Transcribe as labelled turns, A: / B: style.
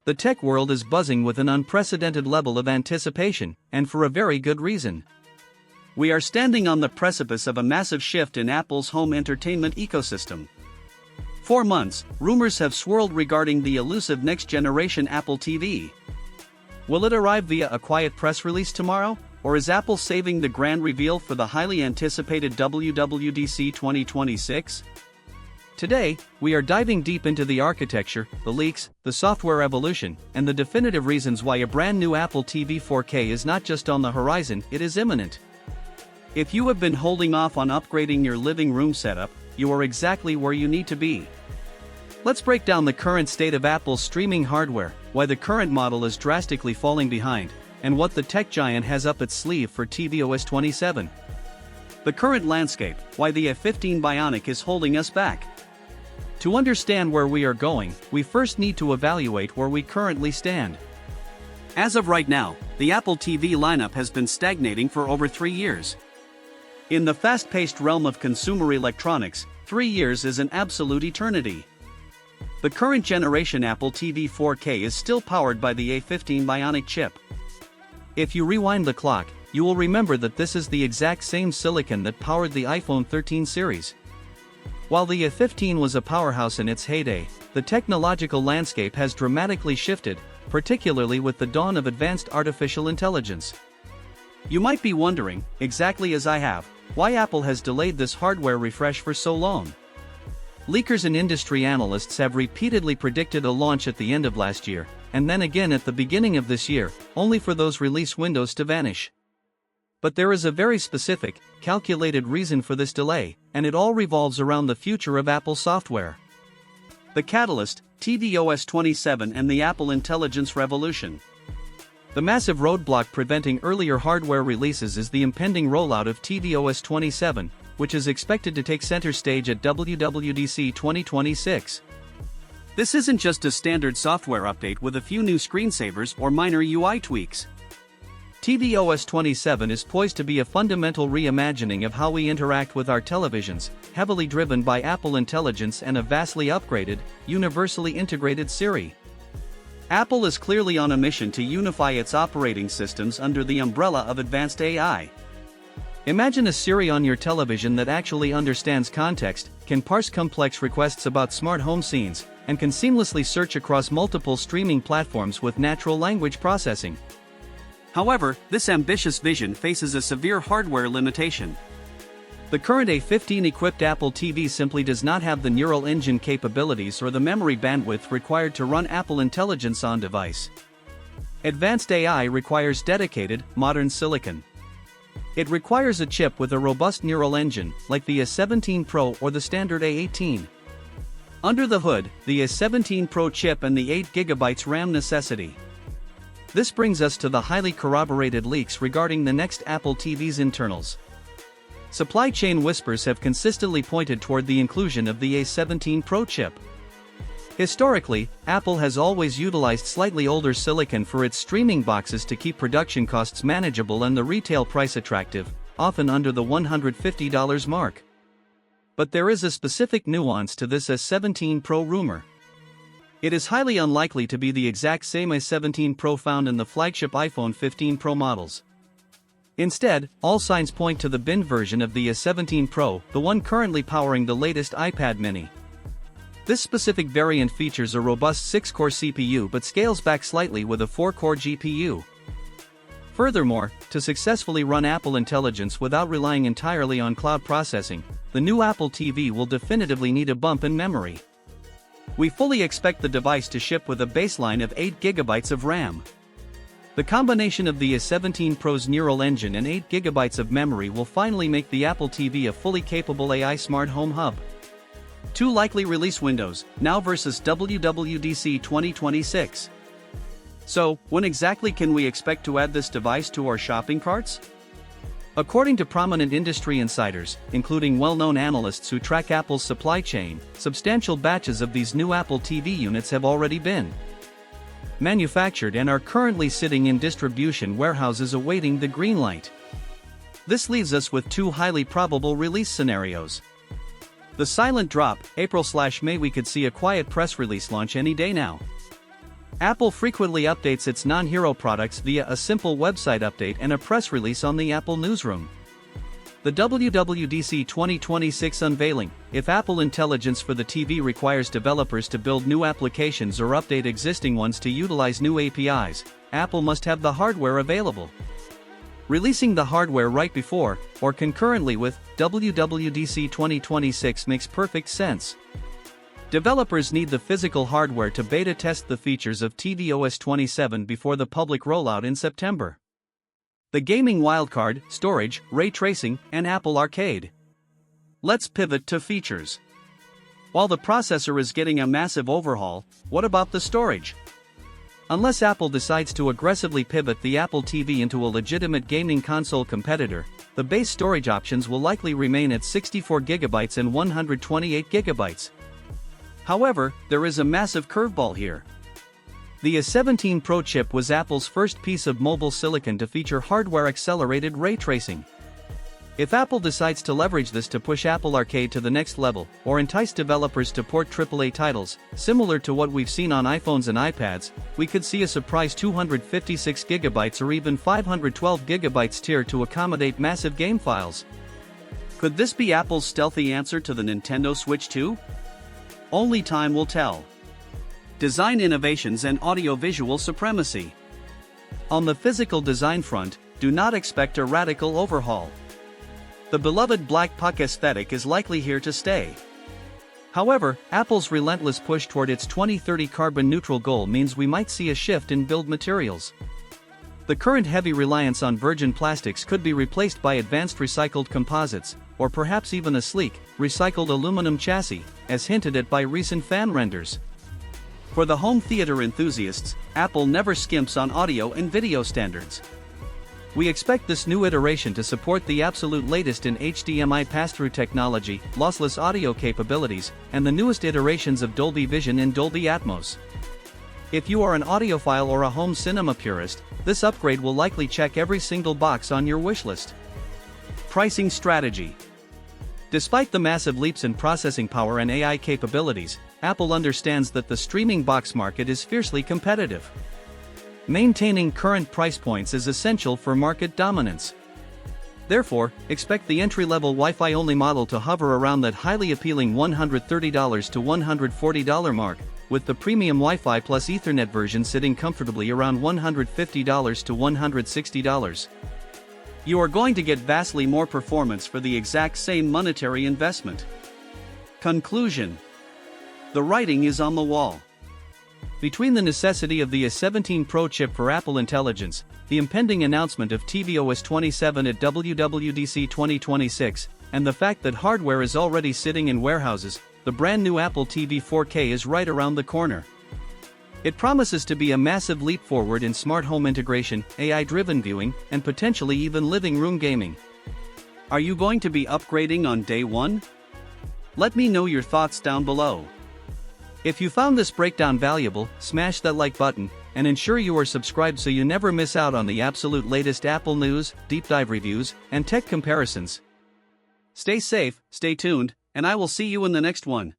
A: The tech world is buzzing with an unprecedented level of anticipation, and for a very good reason. We are standing on the precipice of a massive shift in Apple's home entertainment ecosystem. For months, rumors have swirled regarding the elusive next-generation Apple TV. Will it arrive via a quiet press release tomorrow, or is Apple saving the grand reveal for the highly anticipated WWDC 2026? Today, we are diving deep into the architecture, the leaks, the software evolution, and the definitive reasons why a brand new Apple TV 4K is not just on the horizon, it is imminent. If you have been holding off on upgrading your living room setup, you are exactly where you need to be. Let's break down the current state of Apple's streaming hardware, why the current model is drastically falling behind, and what the tech giant has up its sleeve for tvOS 27. The current landscape, why the A15 Bionic is holding us back. To understand where we are going, we first need to evaluate where we currently stand. As of right now, the Apple TV lineup has been stagnating for over 3 years. In the fast-paced realm of consumer electronics, 3 years is an absolute eternity. The current generation Apple TV 4K is still powered by the A15 Bionic chip. If you rewind the clock, you will remember that this is the exact same silicon that powered the iPhone 13 series. While the A15 was a powerhouse in its heyday, the technological landscape has dramatically shifted, particularly with the dawn of advanced artificial intelligence. You might be wondering, exactly as I have, why Apple has delayed this hardware refresh for so long. Leakers and industry analysts have repeatedly predicted a launch at the end of last year, and then again at the beginning of this year, only for those release windows to vanish. But there is a very specific, calculated reason for this delay, and it all revolves around the future of Apple software. The catalyst, tvOS 27 and the Apple Intelligence Revolution. The massive roadblock preventing earlier hardware releases is the impending rollout of tvOS 27, which is expected to take center stage at WWDC 2026. This isn't just a standard software update with a few new screensavers or minor UI tweaks. tvOS 27 is poised to be a fundamental reimagining of how we interact with our televisions, heavily driven by Apple Intelligence and a vastly upgraded, universally integrated Siri. Apple is clearly on a mission to unify its operating systems under the umbrella of advanced AI. Imagine a Siri on your television that actually understands context, can parse complex requests about smart home scenes, and can seamlessly search across multiple streaming platforms with natural language processing. However, this ambitious vision faces a severe hardware limitation. The current A15-equipped Apple TV simply does not have the neural engine capabilities or the memory bandwidth required to run Apple Intelligence on-device. Advanced AI requires dedicated, modern silicon. It requires a chip with a robust neural engine, like the A17 Pro or the standard A18. Under the hood, the A17 Pro chip and the 8GB RAM necessity. This brings us to the highly corroborated leaks regarding the next Apple TV's internals. Supply chain whispers have consistently pointed toward the inclusion of the A17 Pro chip. Historically, Apple has always utilized slightly older silicon for its streaming boxes to keep production costs manageable and the retail price attractive, often under the $150 mark. But there is a specific nuance to this A17 Pro rumor. It is highly unlikely to be the exact same A17 Pro found in the flagship iPhone 15 Pro models. Instead, all signs point to the bin version of the A17 Pro, the one currently powering the latest iPad mini. This specific variant features a robust 6-core CPU but scales back slightly with a 4-core GPU. Furthermore, to successfully run Apple Intelligence without relying entirely on cloud processing, the new Apple TV will definitively need a bump in memory. We fully expect the device to ship with a baseline of 8GB of RAM. The combination of the A17 Pro's neural engine and 8GB of memory will finally make the Apple TV a fully capable AI smart home hub. 2 likely release windows, now versus WWDC 2026. So, when exactly can we expect to add this device to our shopping carts? According to prominent industry insiders, including well-known analysts who track Apple's supply chain, substantial batches of these new Apple TV units have already been manufactured and are currently sitting in distribution warehouses awaiting the green light. This leaves us with 2 highly probable release scenarios. The silent drop, April/May. We could see a quiet press release launch any day now. Apple frequently updates its non-hero products via a simple website update and a press release on the Apple newsroom. The WWDC 2026 unveiling: if Apple Intelligence for the TV requires developers to build new applications or update existing ones to utilize new APIs, Apple must have the hardware available. Releasing the hardware right before, or concurrently with, WWDC 2026 makes perfect sense. Developers need the physical hardware to beta test the features of tvOS 27 before the public rollout in September. The gaming wildcard, storage, ray tracing, and Apple Arcade. Let's pivot to features. While the processor is getting a massive overhaul, what about the storage? Unless Apple decides to aggressively pivot the Apple TV into a legitimate gaming console competitor, the base storage options will likely remain at 64GB and 128GB. However, there is a massive curveball here. The A17 Pro chip was Apple's first piece of mobile silicon to feature hardware-accelerated ray tracing. If Apple decides to leverage this to push Apple Arcade to the next level, or entice developers to port AAA titles, similar to what we've seen on iPhones and iPads, we could see a surprise 256GB or even 512GB tier to accommodate massive game files. Could this be Apple's stealthy answer to the Nintendo Switch 2? Only time will tell. Design innovations and audiovisual supremacy. On the physical design front, do not expect a radical overhaul. The beloved black puck aesthetic is likely here to stay. However, Apple's relentless push toward its 2030 carbon neutral goal means we might see a shift in build materials. The current heavy reliance on virgin plastics could be replaced by advanced recycled composites, or perhaps even a sleek, recycled aluminum chassis, as hinted at by recent fan renders. For the home theater enthusiasts, Apple never skimps on audio and video standards. We expect this new iteration to support the absolute latest in HDMI pass-through technology, lossless audio capabilities, and the newest iterations of Dolby Vision and Dolby Atmos. If you are an audiophile or a home cinema purist, this upgrade will likely check every single box on your wishlist. Pricing strategy. Despite the massive leaps in processing power and AI capabilities, Apple understands that the streaming box market is fiercely competitive. Maintaining current price points is essential for market dominance. Therefore, expect the entry-level Wi-Fi only model to hover around that highly appealing $130 to $140 mark, with the premium Wi-Fi plus Ethernet version sitting comfortably around $150 to $160. You are going to get vastly more performance for the exact same monetary investment. Conclusion. The writing is on the wall. Between the necessity of the A17 Pro chip for Apple Intelligence, the impending announcement of tvOS 27 at WWDC 2026, and the fact that hardware is already sitting in warehouses, the brand new Apple TV 4K is right around the corner. It promises to be a massive leap forward in smart home integration, AI-driven viewing, and potentially even living room gaming. Are you going to be upgrading on day one? Let me know your thoughts down below. If you found this breakdown valuable, smash that like button, and ensure you are subscribed so you never miss out on the absolute latest Apple news, deep dive reviews, and tech comparisons. Stay safe, stay tuned, and I will see you in the next one.